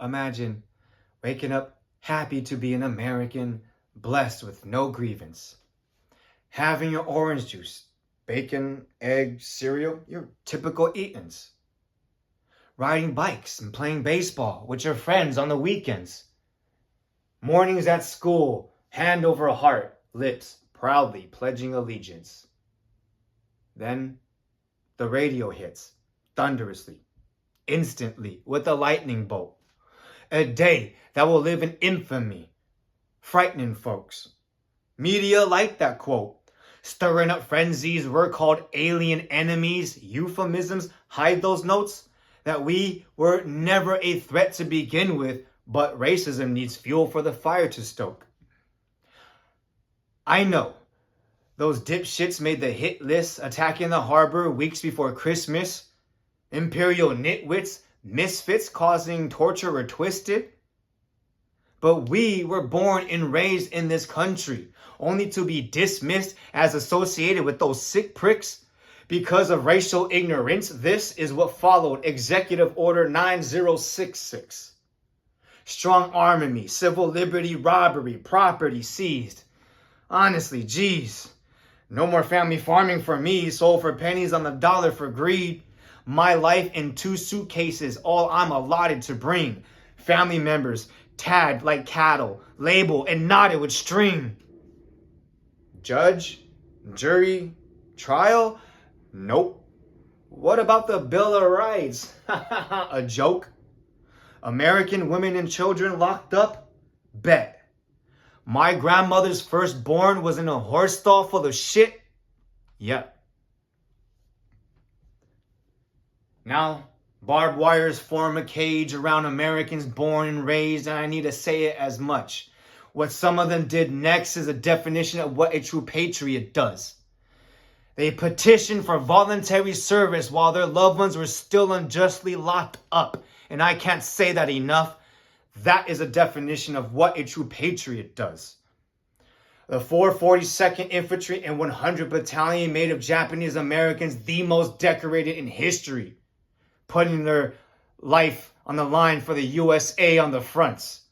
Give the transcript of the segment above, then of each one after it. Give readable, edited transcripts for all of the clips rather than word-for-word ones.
Imagine waking up happy to be an American, blessed with no grievance. Having your orange juice, bacon, egg, cereal, your typical eatings. Riding bikes and playing baseball with your friends on the weekends. Mornings at school, hand over heart, lips proudly pledging allegiance. Then the radio hits, thunderously, instantly, with a lightning bolt. A day that will live in infamy, frightening folks. Media like that quote, stirring up frenzies we're called alien enemies, euphemisms hide those notes, that we were never a threat to begin with, but racism needs fuel for the fire to stoke. I know those dipshits made the hit list attacking the harbor weeks before Christmas. Imperial nitwits, misfits causing torture or twisted. But we were born and raised in this country, only to be dismissed as associated with those sick pricks. Because of racial ignorance, this is what followed Executive Order 9066. Strong arming me, civil liberty, robbery, property seized. Honestly, geez. No more family farming for me, sold for pennies on the dollar for greed. My life in 2 suitcases, all I'm allotted to bring. Family members, tagged like cattle, labeled and knotted with string. Judge? Jury? Trial? Nope. What about the Bill of Rights? A joke? American women and children locked up? Bet. My grandmother's firstborn was in a horse stall full of shit? Yep. Now, barbed wires form a cage around Americans born and raised, and I need to say it as much. What some of them did next is a definition of what a true patriot does. They petitioned for voluntary service while their loved ones were still unjustly locked up. And I can't say that enough. That is a definition of what a true patriot does. The 442nd Infantry and 100 Battalion made of Japanese Americans the most decorated in history, putting their life on the line for the USA on the fronts.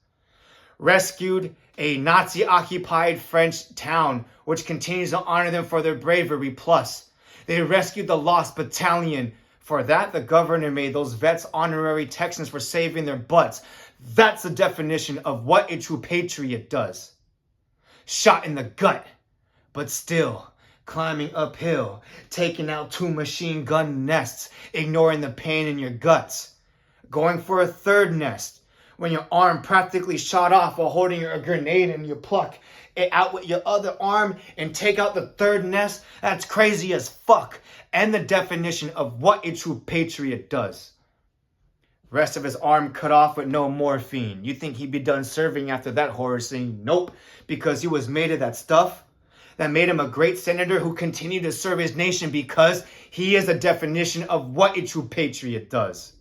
Rescued a Nazi-occupied French town, which continues to honor them for their bravery. Plus, they rescued the Lost Battalion. For that, the governor made those vets honorary Texans for saving their butts. That's the definition of what a true patriot does. Shot in the gut, but still climbing uphill, taking out 2 machine gun nests, ignoring the pain in your guts. Going for a 3rd nest, when your arm practically shot off while holding a grenade and you pluck it out with your other arm and take out the 3rd nest. That's crazy as fuck. And the definition of what a true patriot does. Rest of his arm cut off with no morphine. You think he'd be done serving after that horror scene? Nope, because he was made of that stuff that made him a great senator who continued to serve his nation, because he is a definition of what a true patriot does.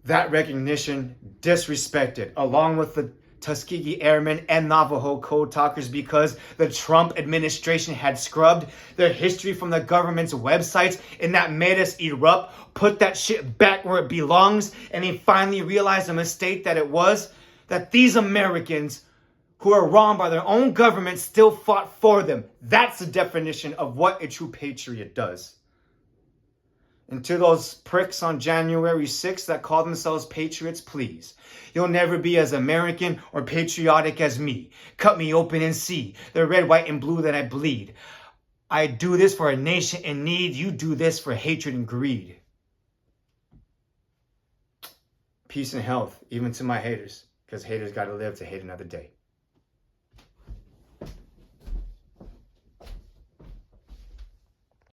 That recognition disrespected, along with the Tuskegee Airmen and Navajo Code Talkers, because the Trump administration had scrubbed their history from the government's websites, and that made us erupt, put that shit back where it belongs, and they finally realized the mistake that it was, that these Americans who are wronged by their own government still fought for them. That's the definition of what a true patriot does. And to those pricks on January 6th that call themselves patriots, please, you'll never be as American or patriotic as me. Cut me open and see the red, white, and blue that I bleed. I do this for a nation in need. You do this for hatred and greed. Peace and health, even to my haters, because haters got to live to hate another day.